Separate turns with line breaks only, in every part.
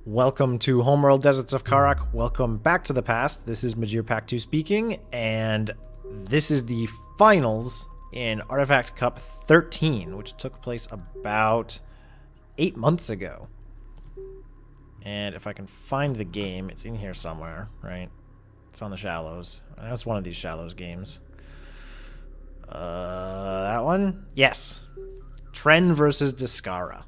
Welcome to Homeworld Deserts of Karak. Welcome back to the past. This is Majir Pack 2 speaking, and this is the finals in Artifact Cup 13, which took place about 8 months ago. And if I can find the game, it's in here somewhere, right? It's on the Shallows. I know it's one of these Shallows games. That one? Yes. Tren versus Descara.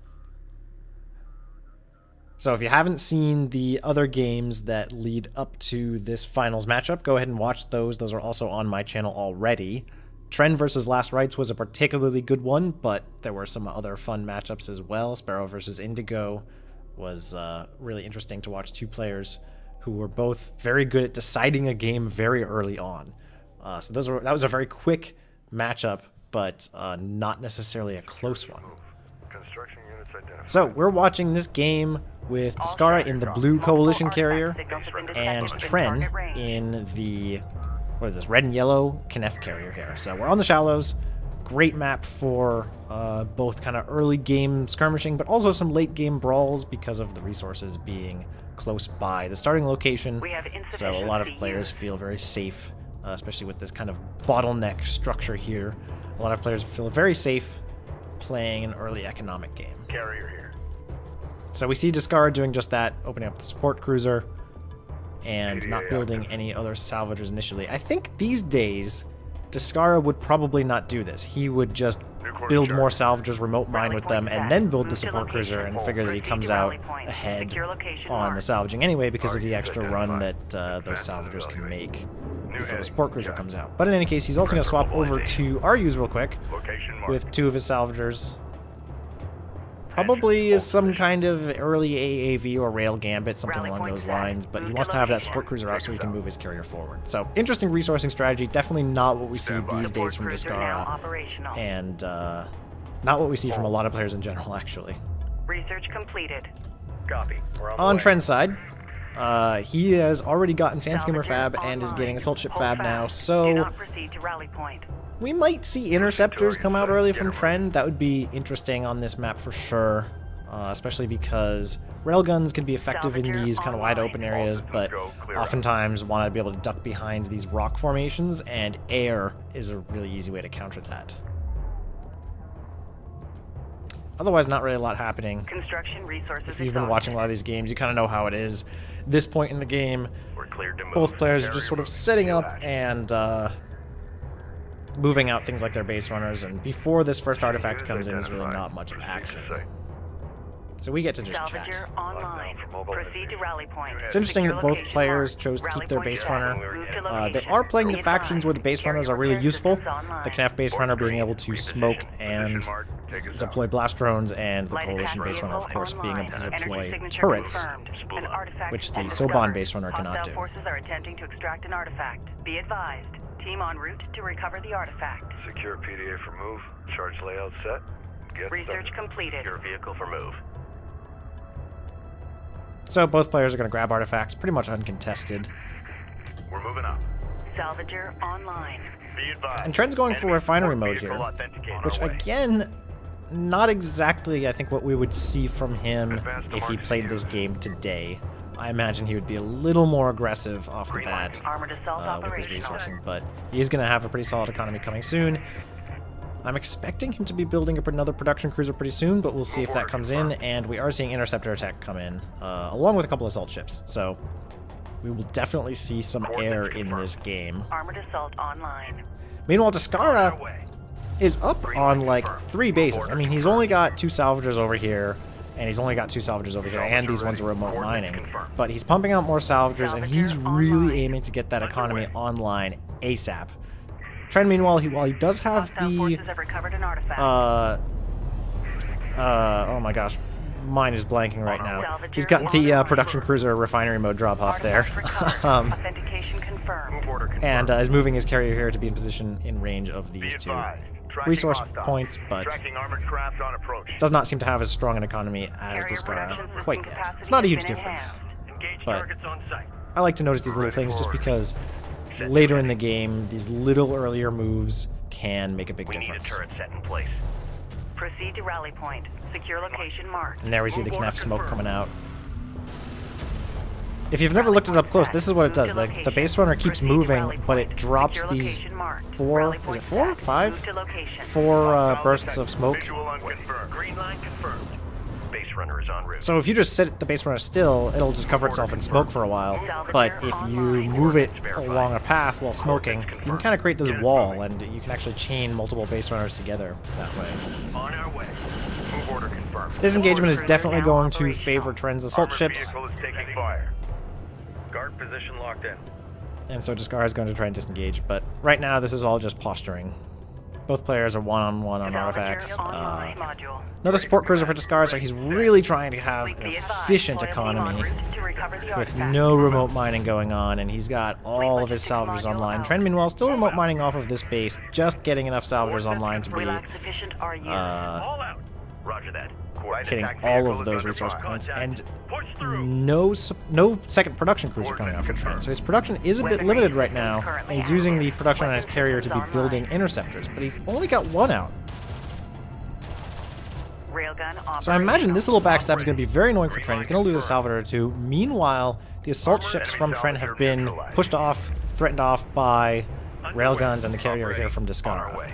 So if you haven't seen the other games that lead up to this finals matchup, go ahead and watch those. Those are also on my channel already. Tren versus Last Rites was a particularly good one, but there were some other fun matchups as well. Sparrow versus Indigo was really interesting to watch two players who were both very good at deciding a game very early on. So that was a very quick matchup, but not necessarily a close one. So we're watching this game with Descara in the blue coalition carrier and Tren in the, what is this, red and yellow Knef carrier here. So we're on the Shallows. Great map for both kind of early game skirmishing, but also some late game brawls because of the resources being close by the starting location. So a lot of players feel very safe, especially with this kind of bottleneck structure here. A lot of players feel very safe playing an early economic game.
Carrier here.
So we see Descara doing just that, opening up the support cruiser and not building any other salvagers initially. I think these days, Descara would probably not do this. He would just build more salvagers, remote mine with them, and then build the support cruiser and figure that he comes out ahead on the salvaging anyway because of the extra run that those salvagers can make before the support cruiser comes out. But in any case, he's also going to swap over to RUs real quick with two of his salvagers. Probably is some kind of early AAV or rail gambit, something along those lines, but he wants to have that support cruiser out so he can move his carrier forward. So, interesting resourcing strategy, definitely not what we see these days from Descara, and not what we see from a lot of players in general, actually.
Research completed. Copy.
On Tren's side, he has already gotten Sandskimmer Fab and is getting Assault Ship Fab now, so we might see Interceptors come out early from Tren. That would be interesting on this map for sure, especially because railguns can be effective in these kind of wide open areas, but oftentimes want to be able to duck behind these rock formations, and air is a really easy way to counter that. Otherwise, not really a lot happening.
Construction resources.
If you've been watching a lot of these games, you kind of know how it is. This point in the game, both players are just sort of setting up and moving out things like their base runners, and before this first artifact comes in, there's really not much action. So we get to just chat.
Proceed to rally point.
It's interesting that both players chose to keep their base runner. They are playing the factions where the base runners are really useful. The Knef base runner being able to smoke and deploy blast drones, and the coalition base runner, of course, being able to deploy turrets, which the Soban base runner cannot do.
Forces are attempting to extract an artifact. Be advised. Team en route to recover the artifact.
Secure PDA for move. Charge layout set. Get
Research completed.
Your vehicle for move.
So both players are going to grab artifacts, pretty much uncontested.
We're moving up.
Salvager online.
Be advised.
And Tren's going for refinery mode here, which again, not exactly, I think, what we would see from him if he played this game today. I imagine he would be a little more aggressive off the bat with his resourcing, but he is going to have a pretty solid economy coming soon. I'm expecting him to be building up another production cruiser pretty soon, but we'll see if that comes in, and we are seeing interceptor attack come in, along with a couple assault ships, so we will definitely see some air in this game.
Armored assault online.
Meanwhile, Descara is up on like 3 bases. I mean, he's only got 2 salvagers over here, and he's only got 2 salvagers over here, and these ones are remote mining. But he's pumping out more salvagers, and he's really aiming to get that economy online ASAP. Tren, meanwhile, while he does have the oh my gosh, mine is blanking right now. He's got the production cruiser refinery mode drop off there, and is moving his carrier here to be in position in range of these 2 resource points, but does not seem to have as strong an economy as Descara quite yet. It's not a huge difference, but I like to notice these little things just because later in the game, these little earlier moves can make a big difference.
Turret set in place.
Proceed to rally point. Secure location marked.
And there we see the Knef smoke coming out. If you've never looked it up close, this is what it does. The base runner keeps moving, but it drops these four, is it four? Five? Four bursts of smoke.
Visual unconfirmed. Green line confirmed. Base runner is en route.
So if you just sit the base runner still, it'll just cover itself in smoke for a while. But if you move it along a path while smoking, you can kind of create this wall, and you can actually chain multiple base runners together that way.
On our way. Move order confirmed.
This engagement is definitely going to favor Tren's assault ships,
Vehicle is taking fire. Guard position locked in.
and so Descara is going to try and disengage. But right now, this is all just posturing. Both players are one-on-one on artifacts. Another support cruiser for Descara, so he's really trying to have an efficient economy with no remote mining going on, and he's got all of his salvagers online. Tren, meanwhile, still remote mining off of this base, just getting enough salvagers online to be
All out. Roger that.
hitting all of those resource points, and no second production cruiser coming out for Tren. So his production is a bit limited right now, and he's using the production on his carrier to be building interceptors, but he's only got one out. So I imagine this little backstab is going to be very annoying for Tren. He's going to lose a salvager or two. Meanwhile, the assault ships from Tren have been pushed off, threatened off by railguns and the carrier here from Descara.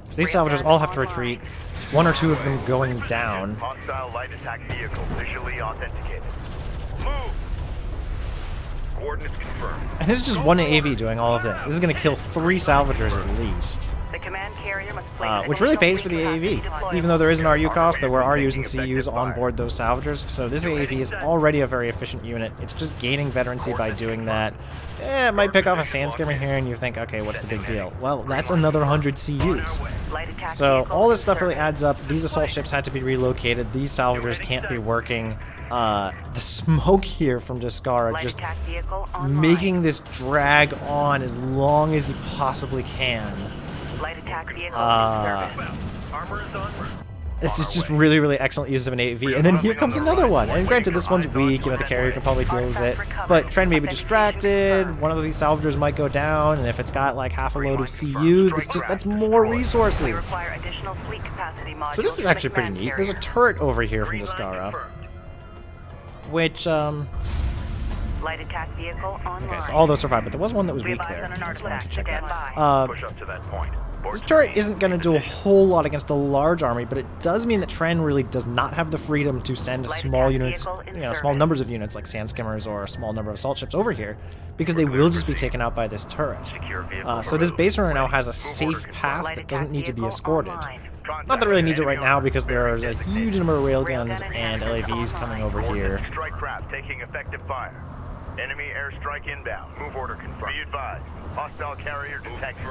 So these salvagers all have to retreat. One or two of them going down.
Hostile light attack vehicle visually authenticated. Move. Coordinates confirmed.
And this is just one AV doing all of this. This is going to kill 3 salvagers at least.
The command carrier must place
Which really pays for the AAV. Even though there is an RU cost, there were RUs and CUs on board those salvagers, so this AAV is already a very efficient unit. It's just gaining veterancy by doing that. It might pick off a sand skimmer here and you think, okay, what's the big deal? Well, that's another 100 CUs. So all this stuff really adds up. These assault ships had to be relocated. These salvagers can't be working. The smoke here from Descara just making this drag on as long as he possibly can. This is just really, really excellent use of an AV. And then here comes another one. And granted, this one's weak. You know, the carrier can probably deal with it. But Tren may be distracted. One of these salvagers might go down. And if it's got like half a load of CUs, that's more resources. So this is actually pretty neat. There's a turret over here from Descara, which,
Light attack vehicle online.
okay, so all those survived, but there was one that was weak there. I just wanted to check that.
Push up to that point.
This turret isn't going to do a whole lot against a large army, but it does mean that Tren really does not have the freedom to send small units, small numbers of units like sand skimmers or a small number of assault ships over here, because they will just be taken out by this turret. So this base runner now has a safe path that doesn't need to be escorted. Not that it really needs it right now because there's a huge number of railguns and LAVs coming over here.
Strike craft taking effective fire. Enemy airstrike inbound. Move order confirmed. Be advised. Hostile carrier detected.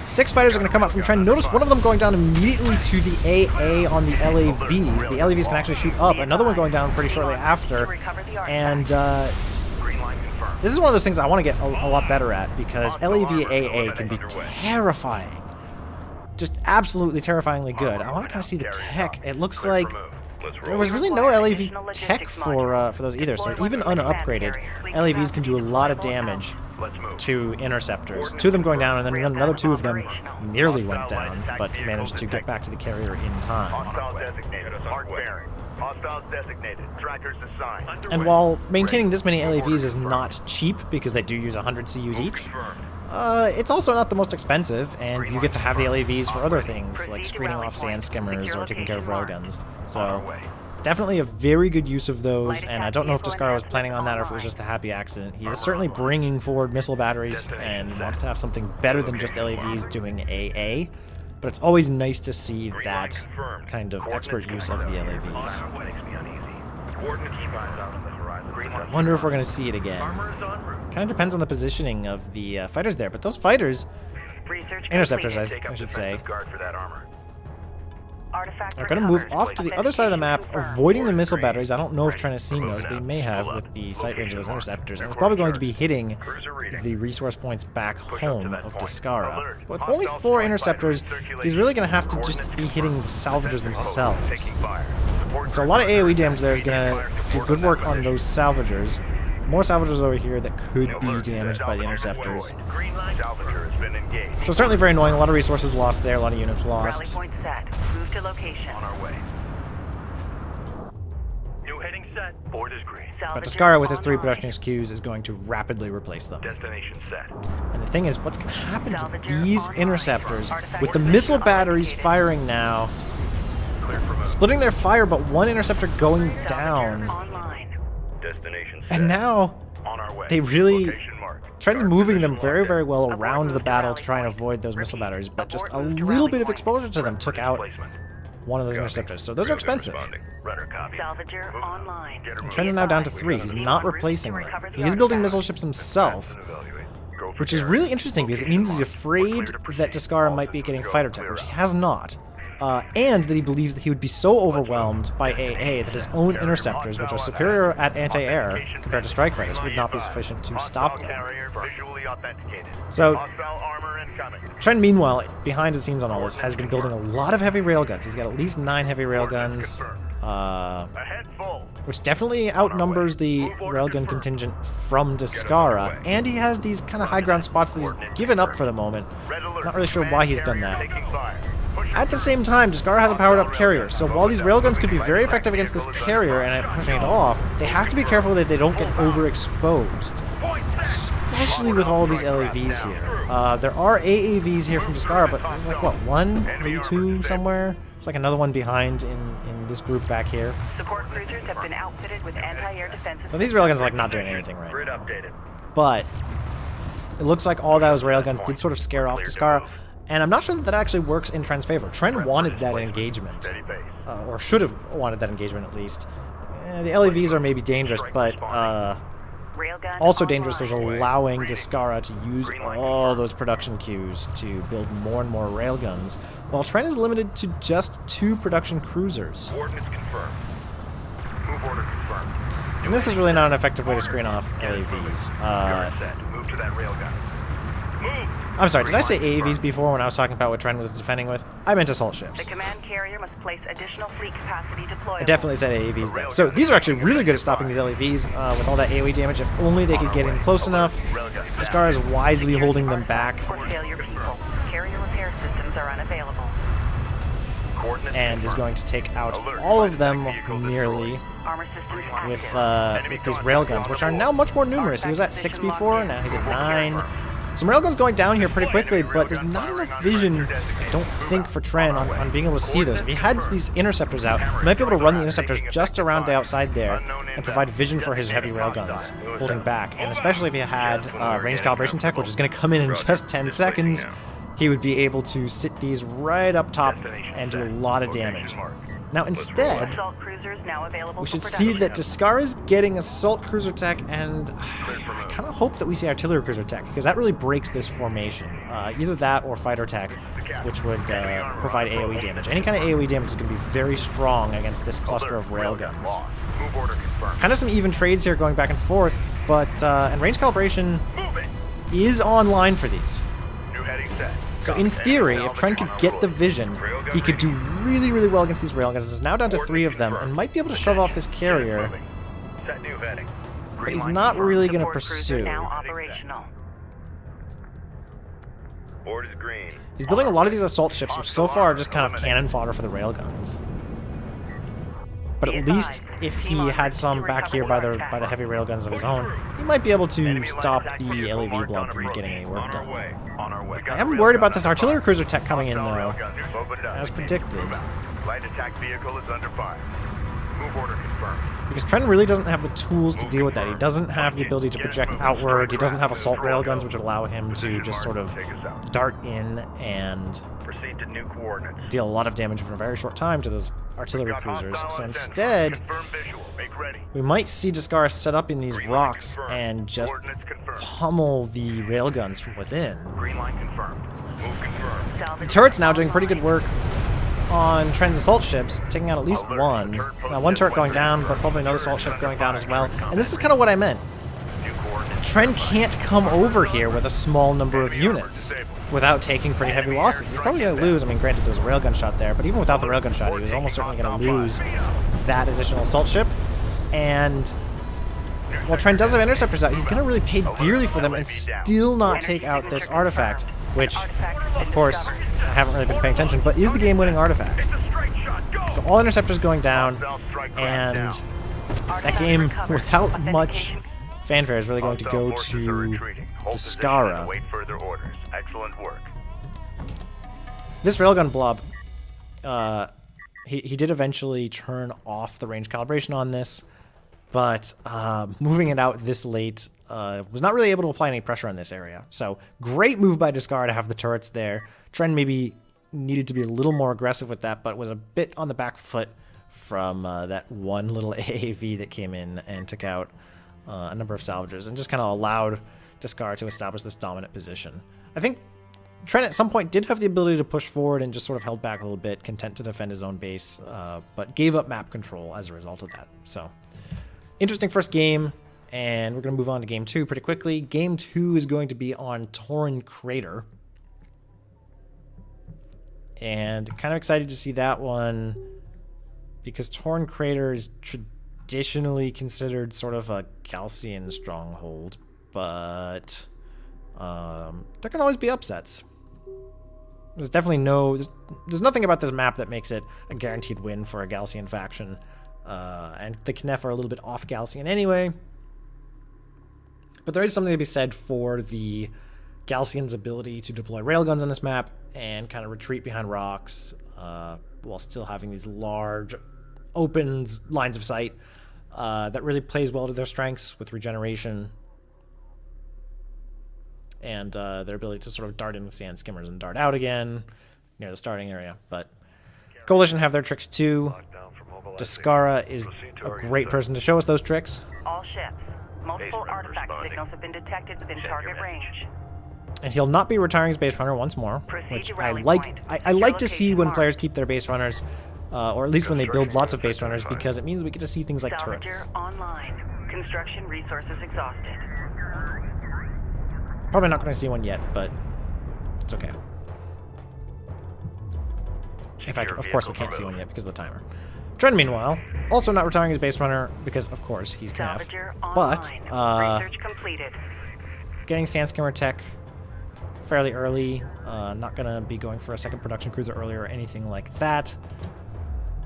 6 fighters are going to come out from Tren. Notice one of them going down immediately to the AA on the LAVs. The LAVs can actually shoot up. Another one going down pretty shortly after. And this is one of those things I want to get a lot better at, because LAV AA can be terrifying. Just absolutely terrifyingly good. I want to kind of see the tech. It looks like there was really no LAV tech for those either, so even unupgraded, LAVs can do a lot of damage to interceptors. 2 of them going down, and then another 2 of them nearly went down, but managed to get back to the carrier in time.
Hostile designated. Mark bearing. Hostiles designated. Trackers assigned.
And while maintaining this many LAVs is not cheap, because they do use 100 CUs each, it's also not the most expensive, and you get to have the LAVs for other things, like screening off sand skimmers or taking care of railguns. So, definitely a very good use of those, and I don't know if Descara was planning on that or if it was just a happy accident. He is certainly bringing forward missile batteries and wants to have something better than just LAVs doing AA, but it's always nice to see that kind of expert use of the LAVs. I wonder if we're going to see it again. Kind of depends on the positioning of the fighters there, but those fighters, interceptors I should say, are going to move off to the other side of the map, avoiding the missile batteries. I don't know if Tren has seen those, but he may have with the sight range of those interceptors, and it's probably going to be hitting the resource points back home of Descara. But with only 4 interceptors, he's really going to have to just be hitting the salvagers themselves. So a lot of AoE damage there is going to do good work on those salvagers. More salvagers over here that could be damaged by the interceptors. So certainly very annoying. A lot of resources lost there, a lot of units lost.
Heading set. Board is green.
But Descara, with his 3 production queues, is going to rapidly replace them.
Destination set.
And the thing is, what's going to happen to these interceptors with the missile batteries firing now, splitting their fire, but one interceptor going down.
Destination set.
And now
On our way.
they really...
Location marked.
Trent's moving them very, very well around the battle to try and avoid those missile batteries, but just a little bit of exposure to them took out one of those interceptors. So those are expensive.
Rudder copy.
Salvager online.
And Trent's now down to 3. He's not replacing them. He is building missile ships himself, which is really interesting because it means he's afraid that Descara might be getting fighter tech, which he has not. And that he believes that he would be so overwhelmed by AA that his own interceptors, which are superior at anti-air compared to strike fighters, would not be sufficient to stop them. So, Tren, meanwhile, behind the scenes on all this, has been building a lot of heavy railguns. He's got at least 9 heavy railguns, which definitely outnumbers the railgun contingent from Descara, and he has these kind of high ground spots that he's given up for the moment. Not really sure why he's done that. At the same time, Descara has a powered-up carrier, so while these railguns could be very effective against this carrier and pushing it off, they have to be careful that they don't get overexposed, especially with all these LAVs here. There are AAVs here from Descara, but there's like, what, 1, maybe 2 somewhere? It's like another one behind in this group back here.
Support cruisers have been outfitted with anti-air defenses.
So these railguns are like not doing anything right now. But it looks like all those railguns did sort of scare off Descara. And I'm not sure that actually works in Tren's favor. Tren wanted that engagement, or should have wanted that engagement at least. The LAVs are maybe dangerous, but also dangerous is allowing Descara to use all those production queues to build more and more railguns, while Tren is limited to just 2 production cruisers.
Coordinates confirmed. Move order confirmed.
And this is really not an effective way to screen off LAVs.
Move to that railgun. Move!
I'm sorry, did I say AAVs before when I was talking about what Tren was defending with? I meant assault ships.
The command carrier must place additional fleet capacity deployable.
I definitely said AAVs though. So these are actually really good at stopping these LAVs with all that AoE damage. If only they could get in close enough. Descara is wisely holding them back.
For failure people. Carrier repair systems are unavailable.
And is going to take out all of them nearly
Armor systems
with these railguns, which are now much more numerous. He was at 6 before, now he's at 9. Some railguns going down here pretty quickly, but there's not enough vision, I don't think, for Tren on being able to see those. If he had these interceptors out, he might be able to run the interceptors just around the outside there and provide vision for his heavy railguns, holding back. And especially if he had range calibration tech, which is going to come in just 10 seconds, he would be able to sit these right up top and do a lot of damage. Now instead, we should see that Descara is getting assault cruiser tech, and I kind of hope that we see artillery cruiser tech, because that really breaks this formation. Either that or fighter tech, which would provide AoE damage. Any kind of AoE damage is going to be very strong against this cluster of railguns. Kind of some even trades here going back and forth, but and range calibration is online for these. So in theory, if Tren could get the vision, he could do really, really well against these railguns. It's now down to 3 of them, and might be able to shove off this carrier. But he's not really going to pursue. He's building a lot of these assault ships, which so far are just kind of cannon fodder for the railguns. But at least if he had some back here by the heavy railguns of his own, he might be able to stop the LAV blob from getting any work done. I am worried about this artillery cruiser tech coming in though, as predicted.
Light attack vehicle is under fire. Move order confirmed.
Because Tren really doesn't have the tools to deal with that. He doesn't have the ability to project outward. He doesn't have assault railguns, which would allow him to just sort of dart in and
Proceed to new coordinates.
deal a lot of damage for a very short time to those artillery cruisers. So instead, we might see Descara set up in these rocks and just pummel the railguns from within.
Green line confirmed. Move confirmed.
The turret's now doing pretty good work on Tren's assault ships, taking out at least 1. Now 1 turret going down, but probably another assault ship going down as well. And this is kind of what I meant. Tren can't come over here with a small number of units without taking pretty heavy losses. He's probably going to lose. I mean, granted, there was a railgun shot there, but even without the railgun shot, he was almost certainly going to lose that additional assault ship. And while Tren does have interceptors out, he's going to really pay dearly for them and still not take out this artifact, which, of course, I haven't really been paying attention, but is the game-winning artifact. So all interceptors going down, and that game, without much fanfare, is really going to go to Descara.
Wait further orders. Excellent work.
This railgun blob, he did eventually turn off the range calibration on this, but moving it out this late was not really able to apply any pressure on this area. So great move by Descara to have the turrets there. Tren maybe needed to be a little more aggressive with that, but was a bit on the back foot from that one little AAV that came in and took out a number of salvagers and just kind of allowed Descara to establish this dominant position. I think Tren at some point did have the ability to push forward and just sort of held back a little bit, content to defend his own base, but gave up map control as a result of that. So interesting first game, and we're going to move on to game 2 pretty quickly. Game 2 is going to be on Tren Crater. And kind of excited to see that one because Tren Crater is traditionally considered sort of a Galcian stronghold, but there can always be upsets. There's definitely there's nothing about this map that makes it a guaranteed win for a Galcian faction, and the Knef are a little bit off Galcian anyway. But there is something to be said for the Galcian's ability to deploy railguns on this map and kind of retreat behind rocks while still having these large open lines of sight that really plays well to their strengths with regeneration and their ability to sort of dart in with sand skimmers and dart out again near the starting area. But Coalition have their tricks too. Descara is a great person to show us those tricks.
All ships. Multiple artifact signals have been detected within target range.
And he'll not be retiring his base runner once more, which I like. I like to see when players keep their base runners, or at least when they build lots of base runners, because it means we get to see things like turrets.
Online. Construction resources exhausted.
Probably not going to see one yet, but it's okay. In fact, of course we can't see one yet because of the timer. Tren, meanwhile, also not retiring his base runner because, of course, he's Knef. But getting sand skimmer tech fairly early. Not going to be going for a second production cruiser earlier or anything like that.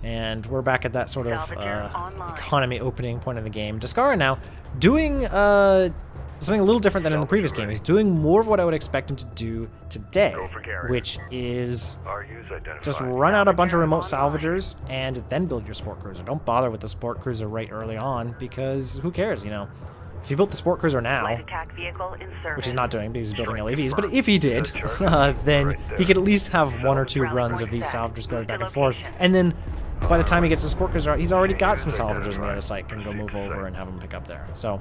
And we're back at that sort of economy opening point of the game. Descara now doing something a little different than in the previous game. He's doing more of what I would expect him to do today, which is just run out a bunch of remote salvagers and then build your sport cruiser. Don't bother with the sport cruiser right early on because who cares, you know? If he built the sport cruiser now, which he's not doing because he's building LAVs, but if he did, then he could at least have one or two runs of these salvagers going back and forth. And then by the time he gets the sport cruiser out, he's already got some salvagers on the other site, can go move over and have them pick up there. So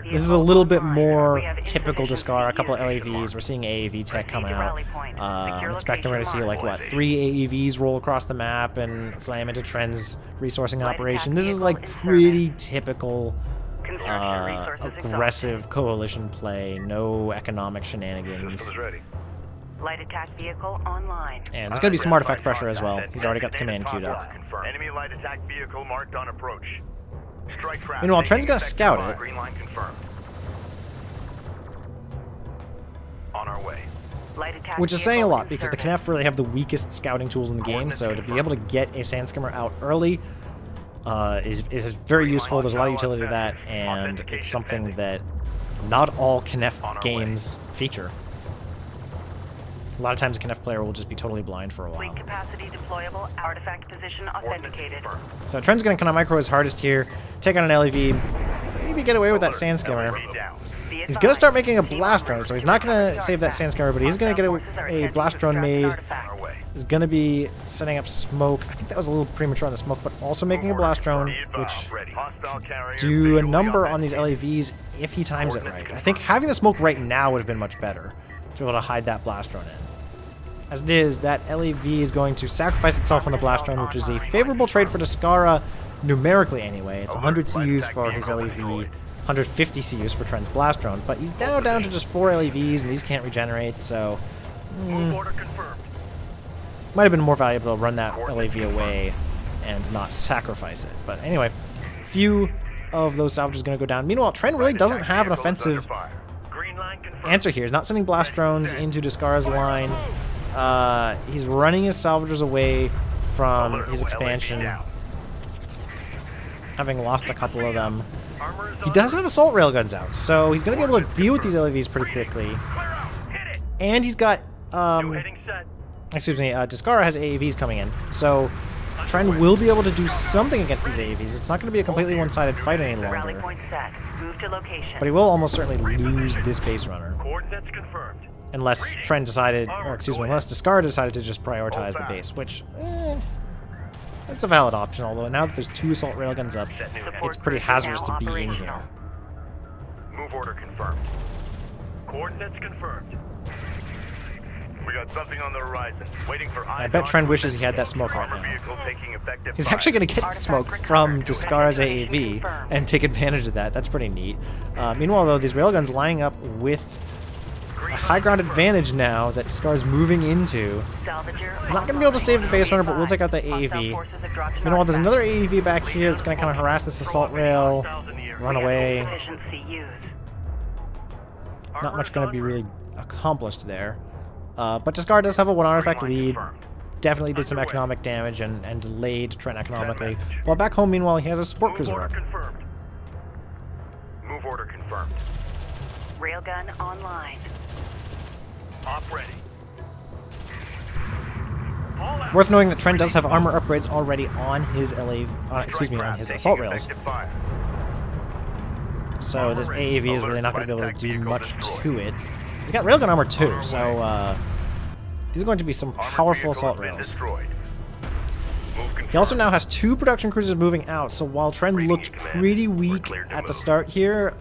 this is a little bit more typical Descara. A couple of LAVs. We're seeing AAV tech come out. I'm expecting we're going to see, like, what, 3 AAVs roll across the map and slam into Tren's resourcing operation. This is, like, pretty typical aggressive coalition play. No economic shenanigans.
Light attack vehicle online.
And there's going to be some artifact pressure as well. He's already got the command queued up.
Enemy light attack vehicle marked on approach.
Meanwhile, Tren's going to scout it.
Green line confirmed. On our way.
Which is saying a lot because the Knef really have the weakest scouting tools in the game, so to be able to get a sand skimmer out early is very useful. There's a lot of utility to that, and it's something that not all Knef games feature. A lot of times a Knef player will just be totally blind for a while.
Fleet capacity deployable, artifact position authenticated.
So Tren's going to kind of micro his hardest here, take on an LAV, maybe get away with that sand skimmer. He's going to start making a blast drone, so he's not going to save that sand skimmer, but he's going to get a blast drone made. He's going to be setting up smoke. I think that was a little premature on the smoke, but also making a blast drone, which do a number on these LAVs if he times it right. I think having the smoke right now would have been much better to be able to hide that blast drone in. As it is, that LAV is going to sacrifice itself on the blast drone, which is a favorable trade for Descara, numerically anyway. It's 100 CUs for his LAV, 150 CUs for Tren's blast drone, but he's now down to just 4 LAVs, and these can't regenerate, so might have been more valuable to run that LAV away and not sacrifice it. But anyway, few of those salvagers going to go down. Meanwhile, Tren really doesn't have an offensive answer here. He's not sending blast drones into Descara's line. He's running his salvagers away from his expansion. having lost a couple of them.
Armor is
He
on
does have assault railguns out, so he's going to be able to deal with these LAVs pretty quickly.
Clear out. Hit it.
And he's got,
New heading set.
excuse me, Descara has AAVs coming in, so Tren will be able to do something against these AAVs. It's not going to be a completely one-sided fight any
Rally
longer,
point set. Move to location.
but he will almost certainly lose this base runner.
Coordinates confirmed.
Unless Tren decided, or excuse me, unless Descara decided to just prioritize the base, which, that's a valid option, although now that there's 2 assault railguns up, it's pretty hazardous to be in here.
Move order confirmed. Coordinates confirmed. We got something on the horizon. Waiting for
I bet Tren wishes he had that smoke right
Armor
now.
vehicle taking effective
He's
fire.
actually going to get the smoke from Descara's AAV and take advantage of that. That's pretty neat. Meanwhile, though, these railguns lining up with a high ground advantage now that Descara's moving into.
Salvager.
Not going to be able to save the base runner, but we'll take out the AAV. Meanwhile, there's another AAV back here that's going to kind of harass this assault rail, run away.
Efficiency used.
Not much going to be really accomplished there. But Descara does have a 1 artifact lead. Definitely did some economic damage and delayed Tren economically. While back home, meanwhile, he has a support
Move
cruiser
order
up.
confirmed. Move order confirmed.
Railgun online.
Op ready.
Worth knowing that Tren does have armor upgrades already on his on his assault rails. So this AAV is really not going to be able to do much to it. He's got railgun armor too, so these are going to be some powerful assault rails. He also now has 2 production cruisers moving out, so while Tren looked pretty weak at the start here,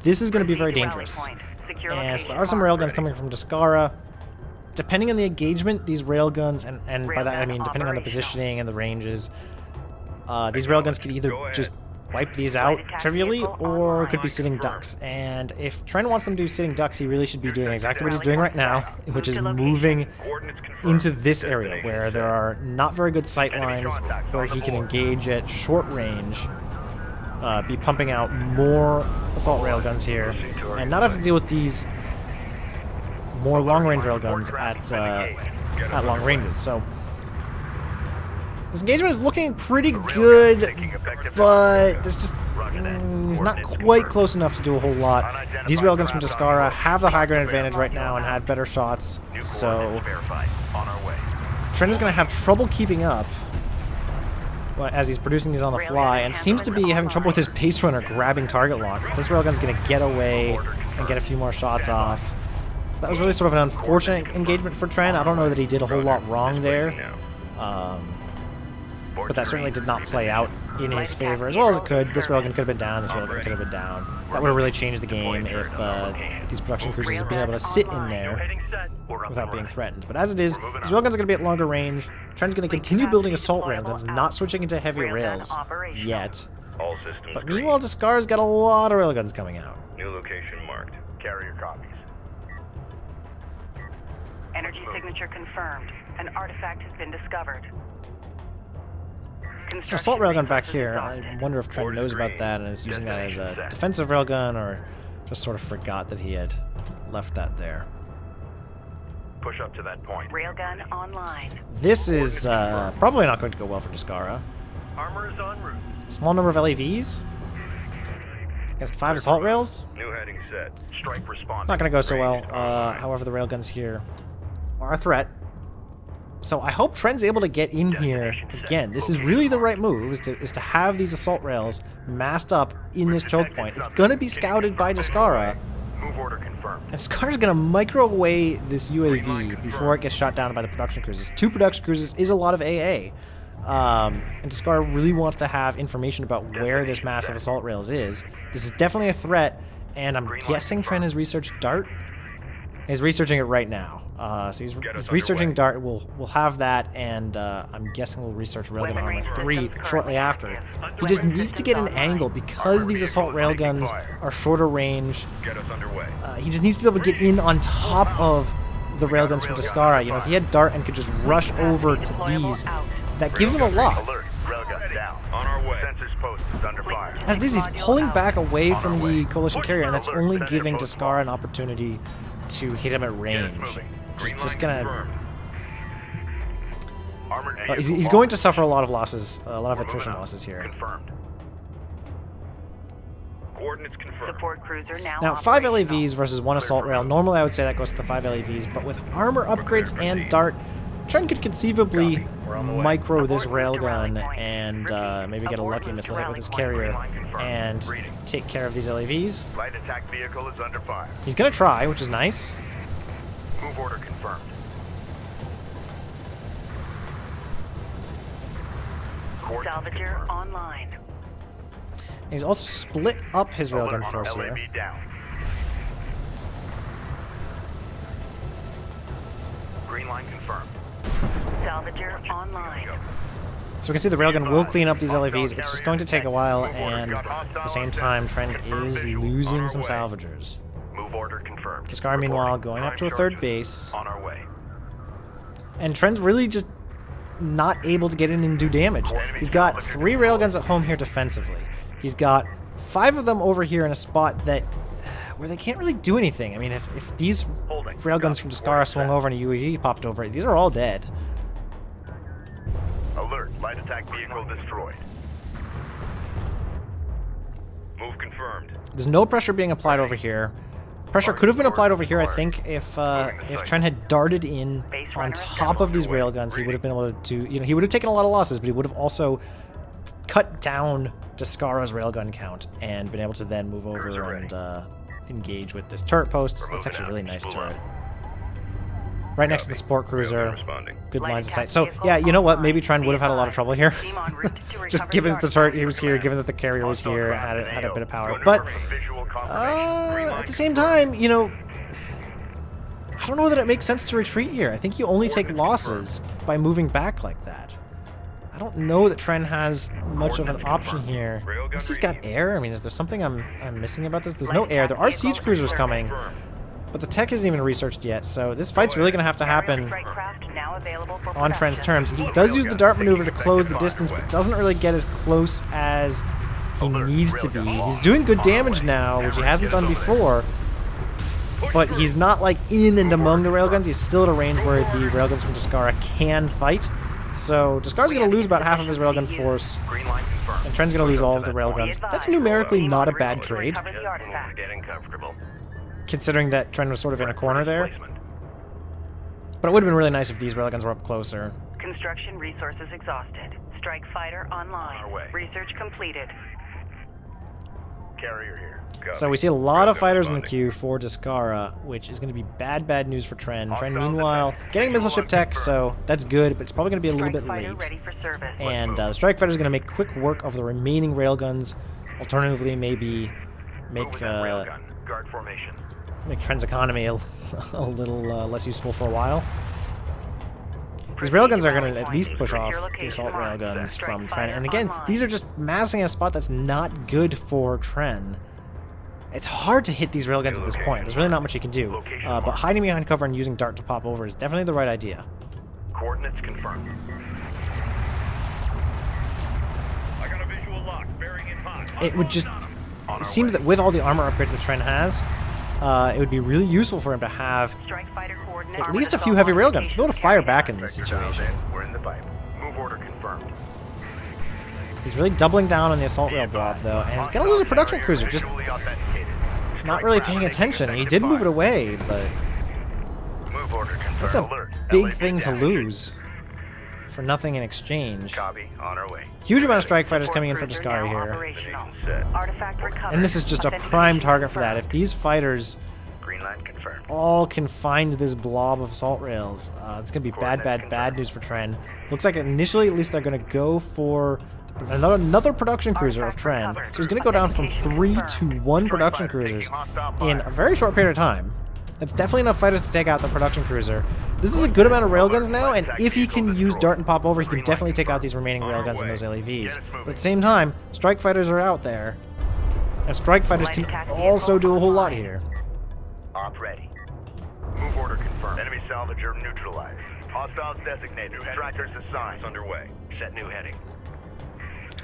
this is going to be very dangerous. And so there are some railguns coming from Descara. Depending on the engagement, these railguns, and by that I mean depending on the positioning and the ranges, these railguns could either just wipe these out trivially, or could be sitting ducks. And if Tren wants them to do sitting ducks, he really should be doing exactly what he's doing right now, which is moving into this area where there are not very good sight lines, where he can engage at short range, be pumping out more assault railguns here, and not have to deal with these more long-range railguns at long ranges. So this engagement is looking pretty good, but there's just he's not quite close enough to do a whole lot. These railguns from Descara have the high ground advantage right now and had better shots, so Tren is going to have trouble keeping up as he's producing these on the fly, and seems to be having trouble with his base runner grabbing target lock. This railgun's going to get away and get a few more shots off. So that was really sort of an unfortunate engagement for Tren. I don't know that he did a whole lot wrong there. But that certainly did not play out in his favor as well as it could. This railgun could have been down, this railgun could have been down. That would have really changed the game if these production cruisers had been able to sit in there without being threatened. But as it is, these railguns are going to be at longer range. Tren's going to continue building assault railguns, not switching into heavy rails yet. But meanwhile, Descara's got a lot of railguns coming out.
New location marked. Carrier copies.
Energy signature confirmed. An artifact has been discovered.
There's an assault railgun back here. I wonder if Tren knows about that and is using that as a defensive railgun, or just sort of forgot that he had left that there.
Push up to that point.
Railgun online.
This is probably not going to go well for Descara.
Armor is en route.
Small number of LAVs against 5 assault rails.
New heading set. Strike response.
Not going to go so well. However, the railguns here are a threat. So I hope Tren's able to get in here again. This is really the right move, is to have these assault rails massed up in this choke point. It's going to be scouted by Descara.
Move order confirmed.
And Descara's going to micro away this UAV before it gets shot down by the production cruisers. 2 production cruisers is a lot of AA. And Descara really wants to have information about where this massive assault rails is. This is definitely a threat, and I'm guessing Tren has researched Dart. He's researching it right now. So he's researching Dart. We'll have that, and I'm guessing we'll research Railgun Armor 3 shortly after. He just needs to get an angle because these assault railguns are shorter range.
Get us underway.
He just needs to be able to get in on top of the railguns from Descara. You know, if he had Dart and could just rush over to these, that gives him a lot.
Alert. Railgun down. On our way. Sensors post is under fire.
As it is, he's pulling back away from the coalition carrier, and that's only giving Descara an opportunity to hit him at range. He's just gonna. He's going to suffer a lot of losses, a lot of attrition losses here.
Confirmed. Coordinates confirmed.
Support cruiser
Now, 5
operational.
LAVs versus 1 assault rail. Normally, I would say that goes to the 5 LAVs, but with armor upgrades and dart, Tren could conceivably micro this railgun and maybe get a lucky missile hit with his carrier and take care of these LAVs.
Light attack vehicle is under fire.
He's gonna try, which is nice.
Move order confirmed. Coordinates
Salvager
confirmed.
online.
And he's also split up his railgun force here.
LAV down. Green line confirmed.
Salvager online.
So we can see the railgun will clean up these LAVs. It's just going to take a while, and at the same time, Tren is losing some salvagers.
Move order confirmed.
Descara, meanwhile, going up to a third base.
On our way.
And Tren's really just not able to get in and do damage. He's got 3 railguns at home here defensively. He's got 5 of them over here in a spot that where they can't really do anything. I mean, if these railguns from Descara swung over and a UAV popped over it, these are all dead.
Alert. Light attack vehicle destroyed. Move confirmed.
There's no pressure being applied over here. Pressure could have been applied over here, I think, if Tren had darted in on top of these railguns, he would have been able to, he would have taken a lot of losses, but he would have also cut down Descara's railgun count and been able to then move over and engage with this turret post. That's actually a really nice turret. Right next to the sport cruiser. Good lines of sight. So, yeah, you know what? Maybe Tren would have had a lot of trouble here. Just given that the turret he was here, given that the carrier was here, had a bit of power. But at the same time, I don't know that it makes sense to retreat here. I think you only take losses by moving back like that. I don't know that Tren has much of an option here. Unless he's got air. I mean, is there something I'm missing about this? There's no air. There are siege cruisers coming, but the tech isn't even researched yet, so this fight's really going to have to happen on Tren's terms. He does use the dart maneuver to close the distance, but doesn't really get as close as he needs to be. He's doing good damage now, which he hasn't done before, but he's not like in and among the railguns. He's still at a range where the railguns from Descara can fight. So Descara's going to lose about half of his railgun force, and Tren's going to lose all of the railguns. That's numerically not a bad trade, considering that Tren was sort of in a corner there. But it would have been really nice if these railguns were up closer.
Construction resources exhausted. Strike fighter online. Research completed.
Carrier here.
So we see a lot of fighters in the queue for Descara, which is going to be bad news for Tren. Tren, meanwhile, getting missile ship tech, so that's good, but it's probably going to be a little bit late. And the strike fighter is going to make quick work of the remaining railguns. Alternatively, maybe make Tren's economy a little less useful for a while. These railguns are going to at least push off the assault railguns from Tren. And again, these are just massing a spot that's not good for Tren. It's hard to hit these railguns at this point. There's really not much you can do. But hiding behind cover and using dart to pop over is definitely the right idea.
Coordinates confirmed. I got a visual lock, bearing in hot.
It would just... It seems that with all the armor upgrades that Tren has, it would be really useful for him to have at least a few heavy railguns to be able to fire back in this situation.
We're in the pipe. Move order confirmed.
He's really doubling down on the assault rail blob, though, and he's going to lose a production cruiser, just not really paying attention. He did move it away, but that's a big thing to lose for nothing in exchange.
Copy. On our way.
Huge amount of strike fighters coming in for Descara here. And this is just a prime target for that. If these fighters all can find this blob of assault rails, it's going to be bad news for Tren. Looks like initially, at least, they're going to go for another production cruiser of Tren. So he's going to go down from 3 to 1 production cruisers in a very short period of time. That's definitely enough fighters to take out the production cruiser. This is a good amount of railguns now, and if he can use dart and pop over, he can definitely take out these remaining railguns and those LAVs. But at the same time, strike fighters are out there, and strike fighters can also do a whole lot here.
Op ready. Move order confirmed. Enemy salvager neutralized. Hostiles designated. Strikers assigned. Underway. Set new heading.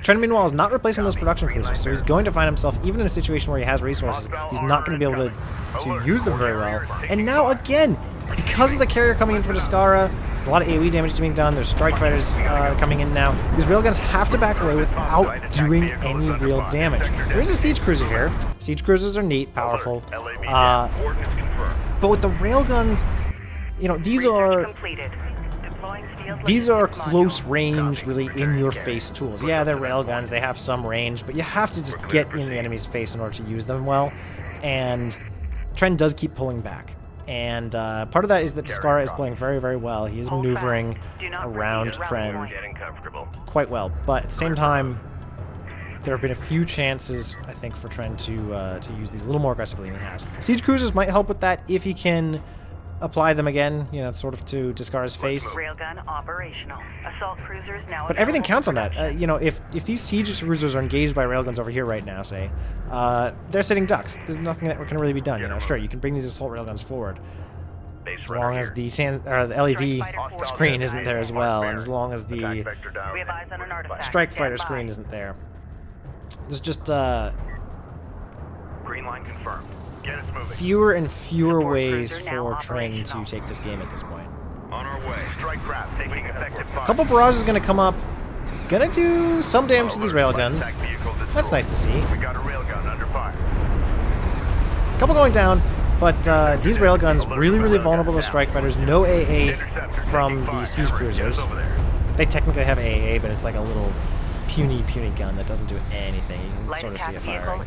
Tren, meanwhile, is not replacing those production cruisers, so he's going to find himself, even in a situation where he has resources, he's not going to be able to use them very well. And now, again, because of the carrier coming in for Descara, There's a lot of AoE damage being done. There's strike fighters coming in now. These railguns have to back away without doing any real damage. There is a siege cruiser here. Siege cruisers are neat, powerful. But with the railguns, you know, these are close range, really in-your-face tools. Yeah, they're railguns. They have some range, but you have to just get in the enemy's face in order to use them well. And Tren does keep pulling back. And part of that is that Descara is playing very, very well. He is maneuvering around Tren quite well. But at the same time, there have been a few chances, I think, for Tren to use these a little more aggressively than he has. Siege cruisers might help with that if he can apply them again, you know, sort of to Descara's face.
Railgun operational. Assault cruisers now.
But everything counts on that. You know, if these siege cruisers are engaged by railguns over here right now, say, they're sitting ducks. There's nothing that can really be done. You know, sure, you can bring these assault railguns forward, as long as the LAV screen isn't there as well, and as long as the strike fighter screen isn't there. There's just
Green line confirmed. Get us moving.
fewer and fewer ways for Tren to take this game at this point.
On our way. Strike craft taking effective fire.
A couple barrages is going to come up. Gonna do some damage to these railguns. That's nice to see.
We got a railgun under fire.
A couple going down, but these railguns really, really vulnerable to strike fighters. No AA from the siege cruisers. They technically have AA, but it's like a little puny gun that doesn't do anything. You can sort of see it firing.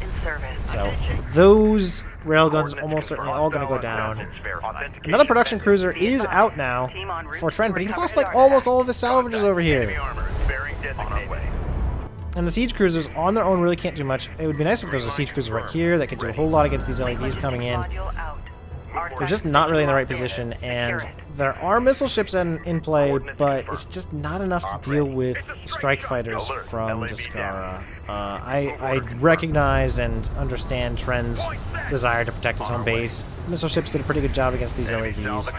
So those railguns almost certainly all going to go down. Another production cruiser is out now for Tren, but he lost like almost all of his salvages over here. And the siege cruisers on their own really can't do much. It would be nice if there was a siege cruiser right here that could do a whole lot against these LEVs coming in. They're just not really in the right position, and there are missile ships in play, but it's just not enough to deal with strike fighters from Descara. I recognize and understand Tren's desire to protect his home base. Missile ships did a pretty good job against these LAVs.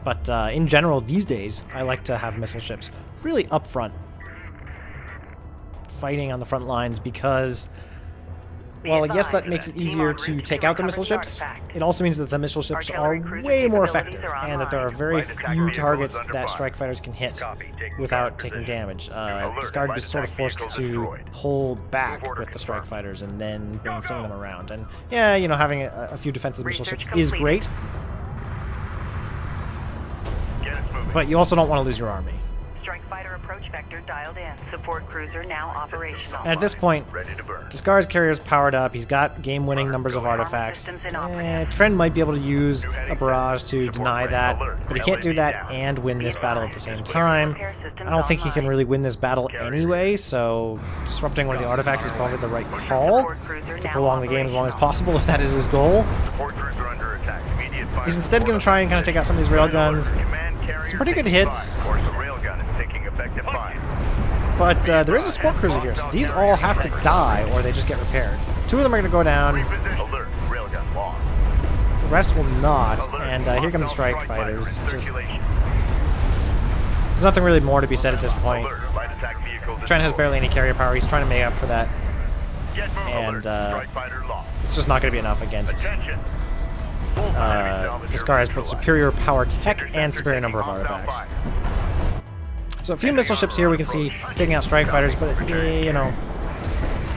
But in general, these days, I like to have missile ships really up front, fighting on the front lines, because, well, yes, that makes it easier to take out the missile ships. It also means that the missile ships are way more effective, and that there are very few targets that strike fighters can hit without taking damage. Descara is sort of forced to pull back with the strike fighters and then bring some of them around. And yeah, you know, having a few defensive missile ships is great, but you also don't want to lose your army.
Strike fighter approach vector dialed in. Support cruiser now operational.
And at this point, Descara's carrier's powered up. He's got game-winning numbers of artifacts. Tren might be able to use a barrage to deny that, but he can't do that and win this battle at the same time. I don't think he can really win this battle anyway, so disrupting one of the artifacts is probably the right call to prolong the game as long as possible, if that is his goal. He's instead going to try and kind of take out some of these railguns. Some pretty good hits. But there is a support cruiser here, so these all have to die or they just get repaired. Two of them are going to go down. The rest will not. And here come the strike fighters. Just, there's nothing really more to be said at this point. Tren has barely any carrier power. He's trying to make up for that. And it's just not going to be enough against Descara has both superior power tech and superior number of artifacts. So a few missile ships here we can see taking out strike fighters, but you know,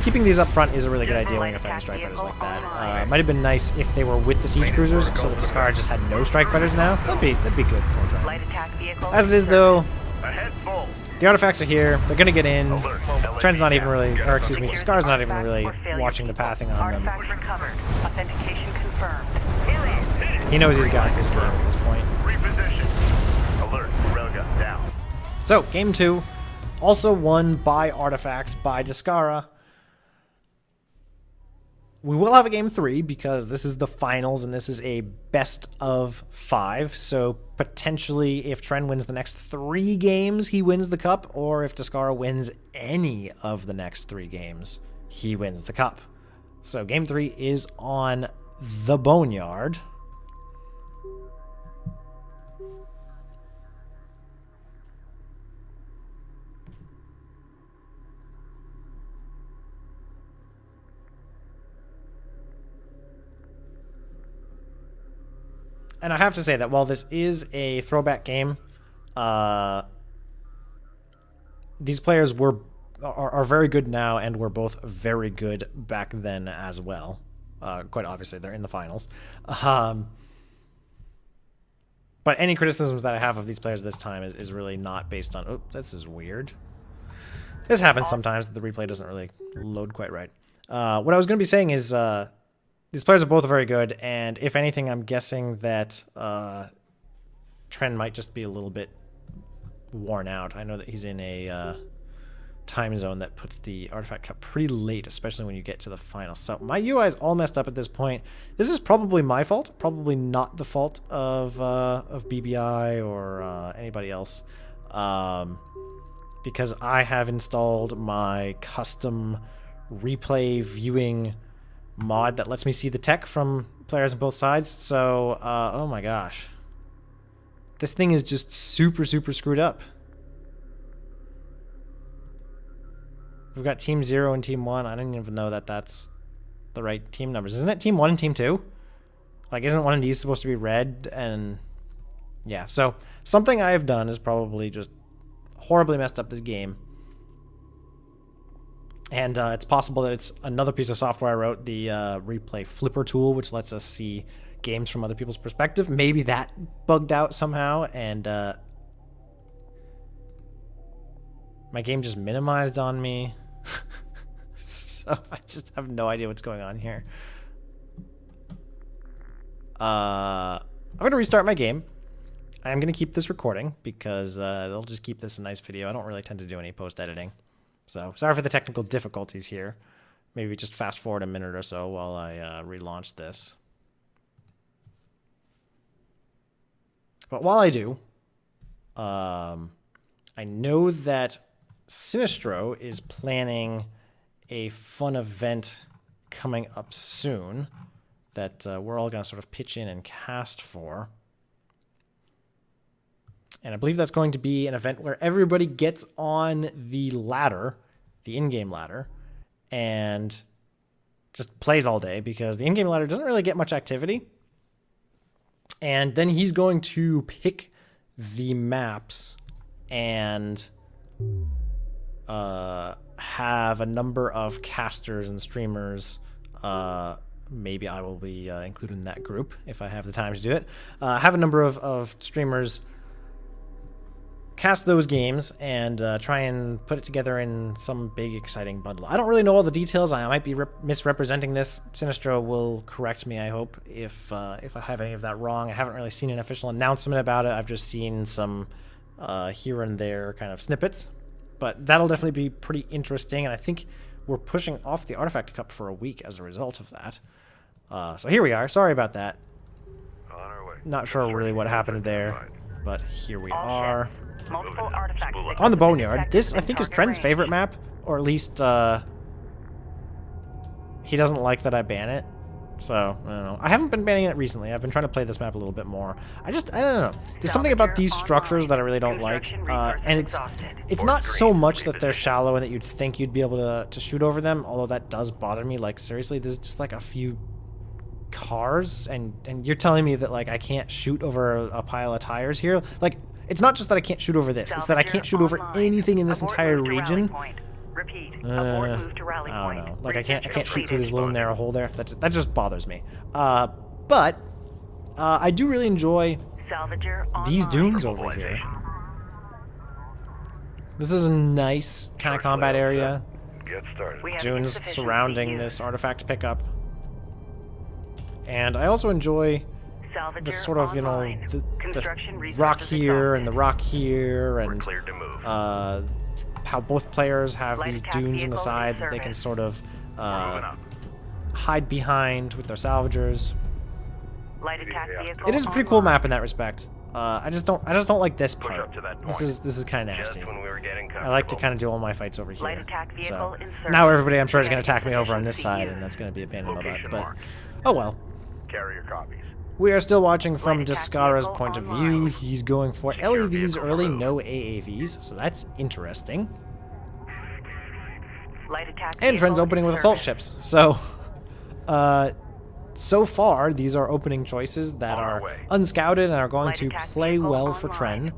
keeping these up front is a really good idea when you're fighting strike fighters like that. Might have been nice if they were with the siege cruisers, so that Descara just had no strike fighters now. That'd be good for Tren. As it is though, the artifacts are here. They're gonna get in. Tren's not even really, or excuse me, Descara's not even really watching the pathing on them.
Authentication confirmed.
He knows he's got this game at this point.
Alert, railgun down.
So, game 2, also won by artifacts by Descara. We will have a game 3 because this is the finals and this is a best of 5. So potentially if Tren wins the next 3 games, he wins the cup, or if Descara wins any of the next 3 games, he wins the cup. So game 3 is on the Boneyard. and I have to say that while this is a throwback game, these players are very good now and were both very good back then as well. Quite obviously, they're in the finals. But any criticisms that I have of these players this time is really not based on... Oh, this is weird. This happens sometimes. The replay doesn't really load quite right. What I was going to be saying is these players are both very good, and if anything, I'm guessing that Tren might just be a little bit worn out. I know that he's in a time zone that puts the Artifact Cup pretty late, especially when you get to the final. So my UI is all messed up at this point. This is probably my fault, probably not the fault of BBI or anybody else, because I have installed my custom replay viewing mod that lets me see the tech from players on both sides. So, oh my gosh. This thing is just super, super screwed up. We've got Team 0 and Team 1. I don't even know that that's the right team numbers. Isn't it Team 1 and Team 2? Like, isn't one of these supposed to be red? And yeah, so something I have done is probably just horribly messed up this game. And it's possible that it's another piece of software I wrote, the replay flipper tool, which lets us see games from other people's perspective. Maybe that bugged out somehow, and my game just minimized on me. So I just have no idea what's going on here. I'm going to restart my game. I'm going to keep this recording because it'll just keep this a nice video. I don't really tend to do any post-editing. So sorry for the technical difficulties here. Maybe just fast forward a minute or so while I relaunch this. But while I do, I know that Sinistro is planning a fun event coming up soon that we're all going to sort of pitch in and cast for. And I believe that's going to be an event where everybody gets on the ladder, the in-game ladder, and just plays all day because the in-game ladder doesn't really get much activity. And then he's going to pick the maps and have a number of casters and streamers. Maybe I will be included in that group if I have the time to do it. Have a number of streamers cast those games and try and put it together in some big exciting bundle. I don't really know all the details. I might be misrepresenting this. Sinistro will correct me, I hope, if I have any of that wrong. I haven't really seen an official announcement about it. I've just seen some here and there kind of snippets. But that'll definitely be pretty interesting, and I think we're pushing off the Artifact Cup for a week as a result of that. So here we are. Sorry about that.
On our way.
Not sure really what happened there, but here we are.
Multiple artifacts
On the Boneyard. This, I think, is Tren's favorite map, or at least he doesn't like that I ban it. So, I don't know. I haven't been banning it recently. I've been trying to play this map a little bit more. I don't know. There's something about these structures that I really don't like. And it's not so much that they're shallow and that you'd think you'd be able to shoot over them, although that does bother me. Like, seriously, there's just like a few cars, and you're telling me that, like, I can't shoot over a pile of tires here? Like, it's not just that I can't shoot over this. It's that I can't shoot over anything in this entire region.
Repeat.
I don't know. Like, I can't shoot through this little narrow hole there. That just bothers me. But I do really enjoy these dunes over here. This is a nice kind of combat area.
Get started.
Dunes surrounding this artifact pickup. And I also enjoy this sort of, you know, the rock here and the rock here, and how both players have these dunes in the side that they can sort of hide behind with their salvagers. It is a pretty cool map in that respect. I just don't like this part. This is kind of nasty. I like to kind of do all my fights over here. So now everybody, I'm sure, is going to attack me over on this side, and that's going to be a pain in the butt. But oh well.
Carrier copies.
We are still watching from Descara's point of view. He's going for LAVs early, no AAVs, so that's interesting. And Tren's opening with assault ships, so so far, these are opening choices that are unscouted and are going to play well for Tren.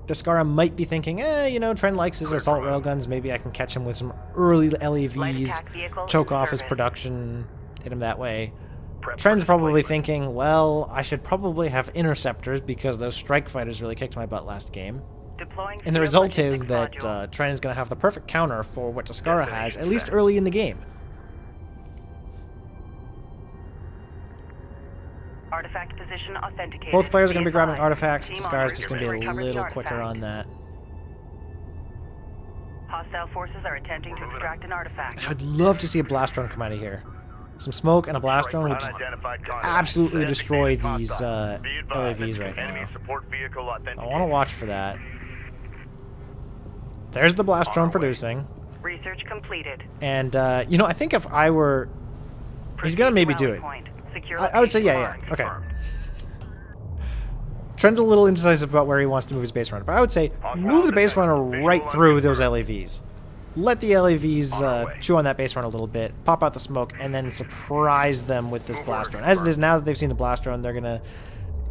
Descara might be thinking, you know, Tren likes his assault railguns. Maybe I can catch him with some early LAVs, choke off his production, hit him that way. Tren's probably thinking, well, I should probably have interceptors because those strike fighters really kicked my butt last game. And the result is that Tren is going to have the perfect counter for what Descara has, at least early in the game.
Artifact position authenticated.
Both players are going to be grabbing artifacts. Descara's just going to be a little quicker on that.
Hostile forces are attempting to extract an artifact.
I'd love to see a blast drone come out of here. Some smoke and a blast drone would just absolutely destroy these LAVs right now. I want to watch for that. There's the blast drone producing.
Research completed.
And, you know, I think if I were... He's going to maybe do it. I would say, yeah. Okay. Tren's a little indecisive about where he wants to move his base runner, but I would say move the base runner right through those LAVs. Let the LAVs chew on that base run a little bit, pop out the smoke, and then surprise them with this blast drone. As it is, now that they've seen the blast drone, they're going to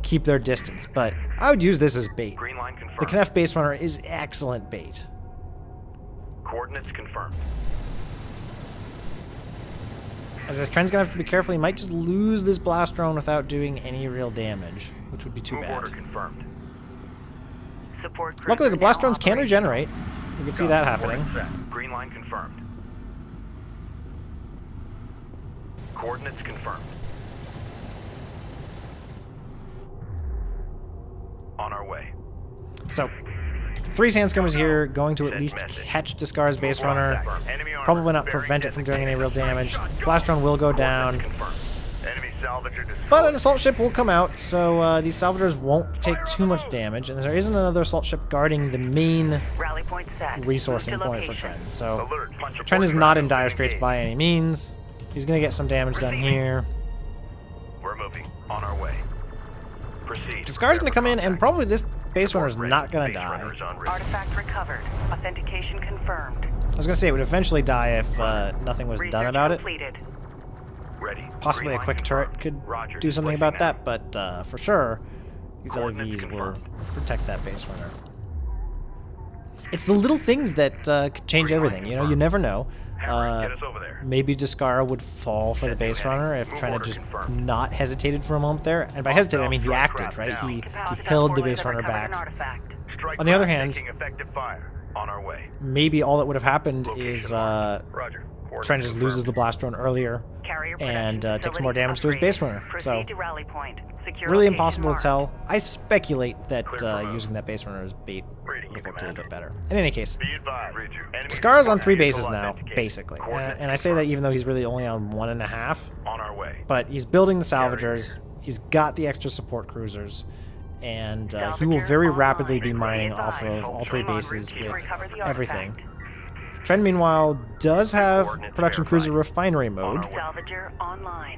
keep their distance. But I would use this as bait. The Knef base runner is excellent bait.
Coordinates confirmed.
As this Tren's going to have to be careful. He might just lose this blast drone without doing any real damage, which would be too bad.
Confirmed.
Luckily, the blast drones can regenerate. You can see that happening.
Green line confirmed. Coordinates confirmed. On our way.
So, 3 Sandstormers here, going to at least catch Descara's base runner. Probably not prevent it from doing any real damage. This blast drone will go down. But an assault ship will come out, so these salvagers won't take too much damage. And there isn't another assault ship guarding the main resourcing point for Tren. So Tren is not in dire straits by any means. He's going to get some damage done here.
We're moving. On our way. Proceed.
Descara's going to come in, and probably this base runner's not going to die.
Artifact recovered. Authentication confirmed.
I was going to say it would eventually die if nothing was done about it.
Ready.
Possibly a quick turret could do something about that, but for sure, these LAVs will protect that base runner. It's the little things that could change everything. You know, you never know. Maybe Descara would fall for the base runner if Tren had just not hesitated for a moment there. And by hesitated, I mean he acted, right? He held the base runner back. On the other hand, maybe all that would have happened is Tren just loses the blast drone earlier and takes more damage to his base runner. So, really impossible to tell. I speculate that using that base runner as bait would have worked a little bit better. In any case, Descara's on 3 bases now, basically. And I say that even though he's really only on 1.5. But he's building the salvagers, he's got the extra support cruisers, and he will very rapidly be mining off of all 3 bases with everything. Tren, meanwhile, does have production cruiser refinery mode,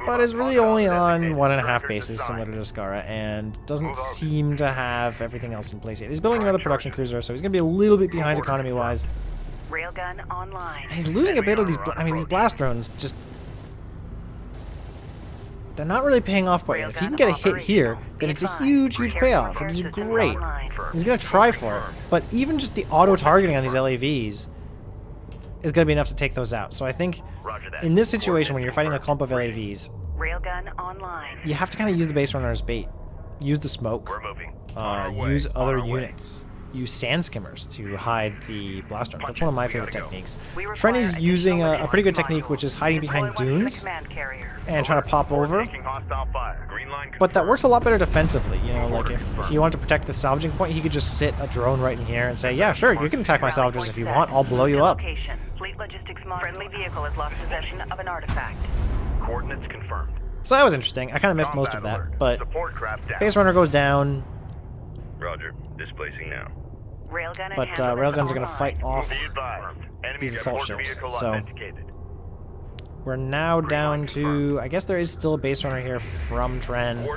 but is really only on 1.5 bases, similar to Descara, and doesn't seem to have everything else in place yet. He's building another production cruiser, so he's going to be a little bit behind economy-wise.
Railgun online.
And he's losing a bit of these. I mean, these blast drones just. They're not really paying off quite yet. If he can get a hit here, then it's a huge, huge payoff. It is great. He's going to try for it, but even just the auto-targeting on these LAVs is going to be enough to take those out. So I think in this situation, when you're fighting a clump of LAVs, you have to kind of use the base runner as bait. Use the smoke. Use other units. Use sand skimmers to hide the blast drones. That's one of my favorite techniques. Tren is using a pretty good technique, which is hiding behind dunes and trying to pop over. But that works a lot better defensively. You know, like if you want to protect the salvaging point, he could just sit a drone right in here and say, yeah, sure, you can attack my salvagers if you want. I'll blow you up.
Fleet logistics friendly vehicle has lost possession of an artifact.
Coordinates confirmed.
So that was interesting. I kind of missed most of that, but base runner goes down.
Roger. Displacing now.
But railguns are going to fight off these assault ships. So we're now down to, I guess there is still a base runner here from Tren.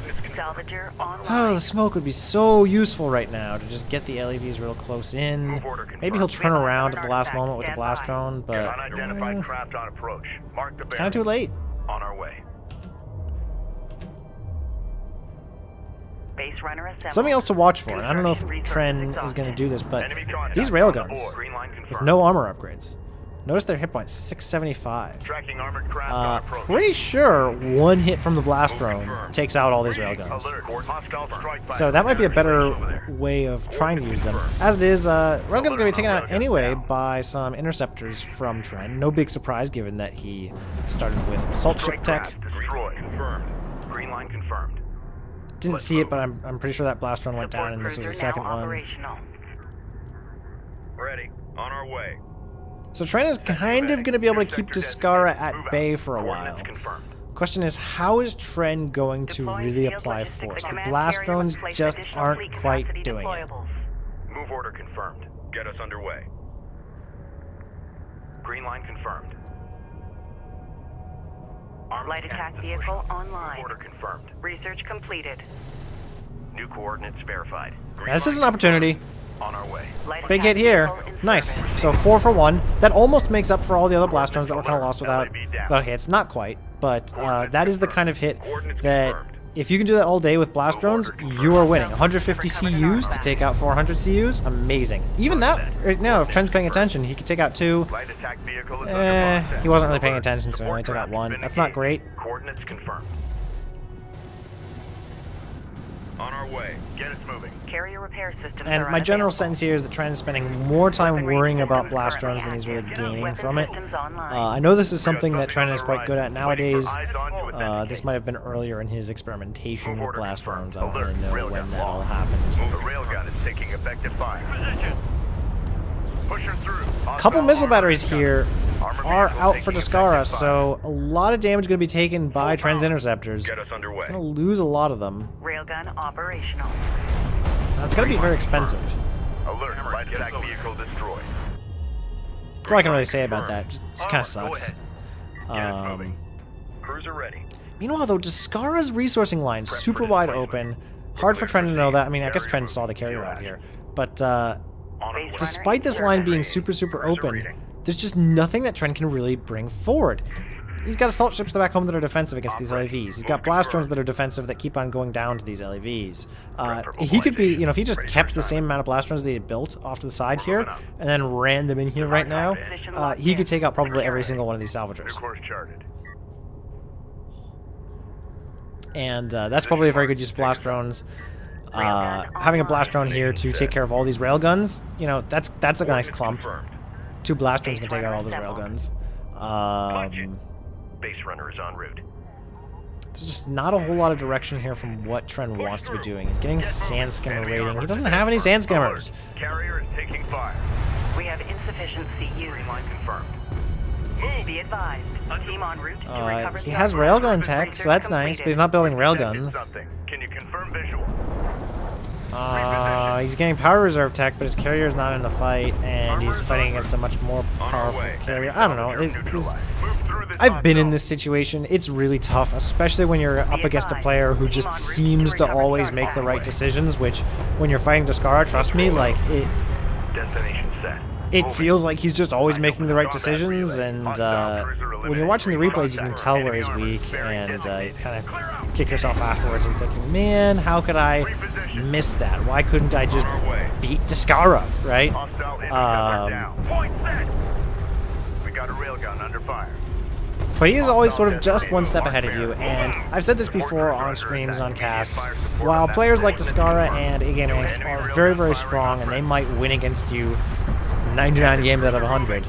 Oh, the smoke would be so useful right now to just get the LAVs real close in. Maybe he'll turn around at the last moment with the blast drone, but kind of too late.
On our way.
Base runner assembled.
Something else to watch for, and I don't know if Tren is going to do this, but these railguns with no armor upgrades. Notice their hit points, 675.
Tracking armored craft on approach.
Pretty sure one hit from the blast drone takes out all these railguns.
Alert. Hostile strike by
So that might be a better way of trying to use them. As it is, railgun's going to be taken out anyway by some interceptors from Tren. No big surprise given that he started with assault ship tech.
Destroyed. Confirmed. Green line confirmed.
Didn't see it, but I'm pretty sure that blast drone went down, and this was the
Cruiser
second
now
one.
operational.
Ready. On our way.
So Tren is kind of going to be able to keep Descara at bay for a while.
Coordinates confirmed.
Question is, how is Tren going to really apply force? The blast drones just aren't quite doing it.
Move order confirmed. Get us underway. Green line confirmed. Armed
Light attack
cannon
vehicle
pushing.
online.
Move order confirmed.
Research completed.
New coordinates verified. Green
This
line
is an opportunity.
on our way.
Light
Big
attack
hit here.
vehicle in
Nice.
service.
So 4 for 1. That almost makes up for all the other blast drones that were kind of lost without hits. Not quite, but that is the kind of hit that if you can do that all day with blast drones, you are winning. 150 CUs to take out 400 CUs. Amazing. Even that, right now, if Tren's paying attention, he could take out 2.
Light attack vehicle is under process.
He wasn't really paying attention, so he
Support
only took out
traffic
1.
been
That's not
engaged.
great.
Coordinates confirmed. On our way. Get us moving.
Carrier repair systems
And
are
my general
unavailable.
sense here is that Tren is spending more time worrying about blast drones than he's really gaining from it. I know this is something that Tren is quite good at nowadays. This might have been earlier in his experimentation with blast drones. I don't really know when that all happened.
Move. The railgun is taking effective fire. Position. Push her through.
A couple missile batteries here are out for Descara, so a lot of damage going to be taken by Tren's interceptors.
Get us underway.
Going to lose a lot of them.
Railgun operational.
That's going to be very expensive.
Alert. Light attack vehicle destroyed.
That's all I can really say about that. Just kind of sucks.
Get us moving. Cruiser ready.
Meanwhile, though, Descara's resourcing line super wide open. Hard for Tren to know that. I mean, I guess Tren saw the carrier out here. But despite this line being super open, there's just nothing that Tren can really bring forward. He's got assault ships back home that are defensive against these LAVs. He's got blast drones that are defensive that keep on going down to these LAVs. He could be, if he just kept the same amount of blast drones that he had built off to the side here, and then ran them in here right now, he could take out probably every single one of these salvagers.
Course charted.
And that's probably a very good use of blast drones. Having a blast drone here to take care of all these railguns, that's a nice clump. 2 blast drones can take out all those railguns.
Base runner is en route.
There's just not a whole lot of direction here from what Tren wants to be doing. He's getting sand skimmer rating. He doesn't have any sand skimmers.
Carrier is taking fire.
We have insufficient CU.
Green line confirmed.
Be advised. Team en route to recover
He
the
has
armor.
railgun tech, so that's nice, but he's not building railguns.
Can you confirm visual?
He's getting power reserve tech, but his carrier's not in the fight, and he's fighting against a much more powerful carrier. I don't know. I've been in this situation. It's really tough, especially when you're up against a player who just seems to always make the right decisions, which, when you're fighting Descara, trust me, like,
Destination set.
it feels like he's just always making the right decisions, and when you're watching the replays, you can tell where he's weak, and you kind of kick yourself afterwards and thinking, man, how could I miss that? Why couldn't I just beat Descara, right?
Point set. We got a railgun under fire.
But he is always sort of just one step ahead of you, and I've said this before on streams and on casts, while players like Descara and A-Game are very strong, and they might win against you 99 games out of 100,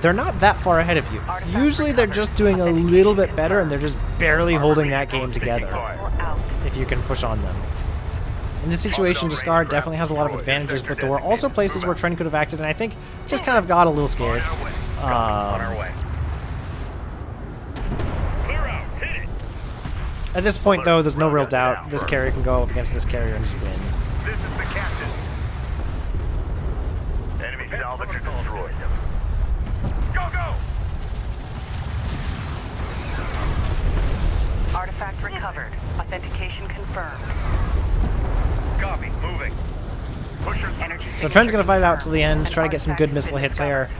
they're not that far ahead of you. Usually they're just doing a little bit better, and they're just barely holding that game together, if you can push on them. In this situation, Descara definitely has a lot of advantages, but there were also places where Tren could have acted, and I think just kind of got a little scared. At this point, though, there's no real doubt this carrier can go up against this carrier and just win.
This is the captain. Enemy salvage destroyed. Go!
Artifact recovered. Authentication confirmed.
Copy. Moving. Pushers.
Energy.
So Tren's going to fight it out till the end, try to get some good missile hits here.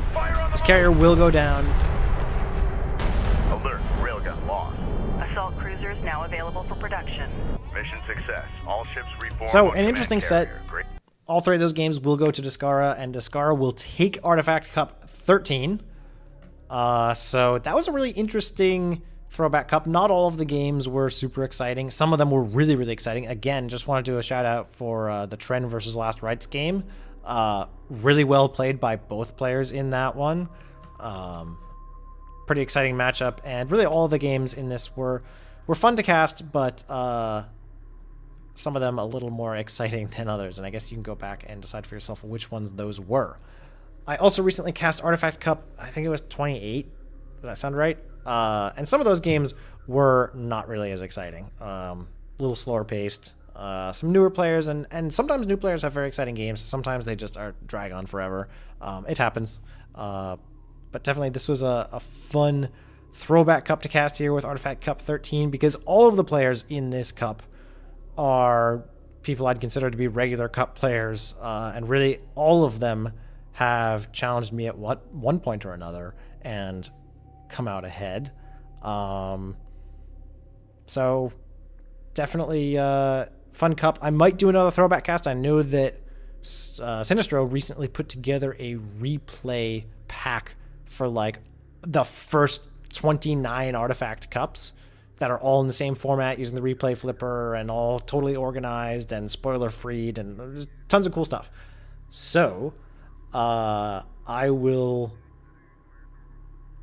This carrier will go down.
Alert. Railgun lost.
Assault cruisers now available for production.
Mission success. All ships reform.
So,
on
an
command
interesting set.
carrier. Great.
All 3 of those games will go to Descara, and Descara will take Artifact Cup 13. So that was a really interesting throwback cup. Not all of the games were super exciting. Some of them were really, really exciting. Again, just want to do a shout out for the Tren versus Last Rites game. Really well played by both players in that one. Pretty exciting matchup, and really all the games in this were fun to cast, but some of them a little more exciting than others, and I guess you can go back and decide for yourself which ones those were. I also recently cast Artifact Cup, I think it was 28. Does that sound right? And some of those games were not really as exciting. A little slower paced. Some newer players, and sometimes new players have very exciting games. Sometimes they just are drag on forever. It happens. But definitely this was a fun throwback cup to cast here with Artifact Cup 13, because all of the players in this cup are people I'd consider to be regular cup players, and really all of them have challenged me at one point or another and come out ahead. So definitely fun cup. I might do another throwback cast. I know that Sinistro recently put together a replay pack for like the first 29 Artifact Cups that are all in the same format using the replay flipper and all totally organized and spoiler freed, and there's tons of cool stuff. So I will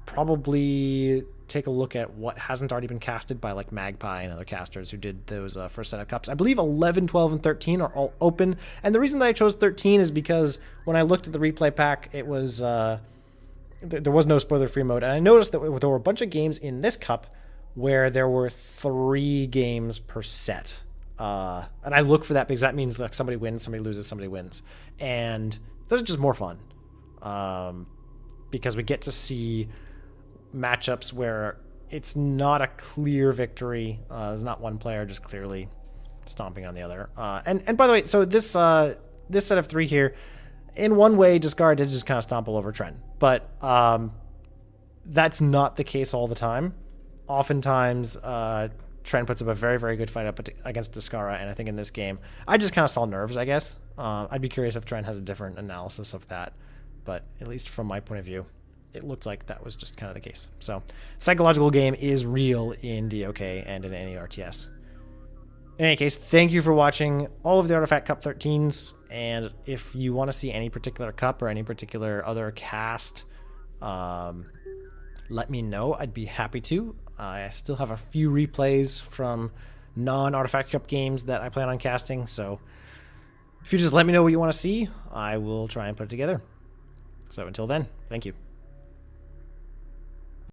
probably take a look at what hasn't already been casted by like Magpie and other casters who did those first set of cups. I believe 11, 12, and 13 are all open. And the reason that I chose 13 is because when I looked at the replay pack, it was there was no spoiler free mode. And I noticed that there were a bunch of games in this cup where there were 3 games per set. And I look for that because that means like somebody wins, somebody loses, somebody wins. And those are just more fun. Because we get to see matchups where it's not a clear victory. There's not one player just clearly stomping on the other. And by the way, so this set of 3 here, in one way, Descara did just kind of stomp all over Tren. But that's not the case all the time. Oftentimes, Tren puts up a very, very good fight up against Descara, and I think in this game, I just kind of saw nerves, I guess. I'd be curious if Tren has a different analysis of that. But at least from my point of view, it looked like that was just kind of the case. So, psychological game is real in DOK and in any RTS. In any case, thank you for watching all of the Artifact Cup 13s, and if you want to see any particular cup or any particular other cast, let me know. I'd be happy to. I still have a few replays from non-Artifact Cup games that I plan on casting, so if you just let me know what you want to see, I will try and put it together. So until then, thank you.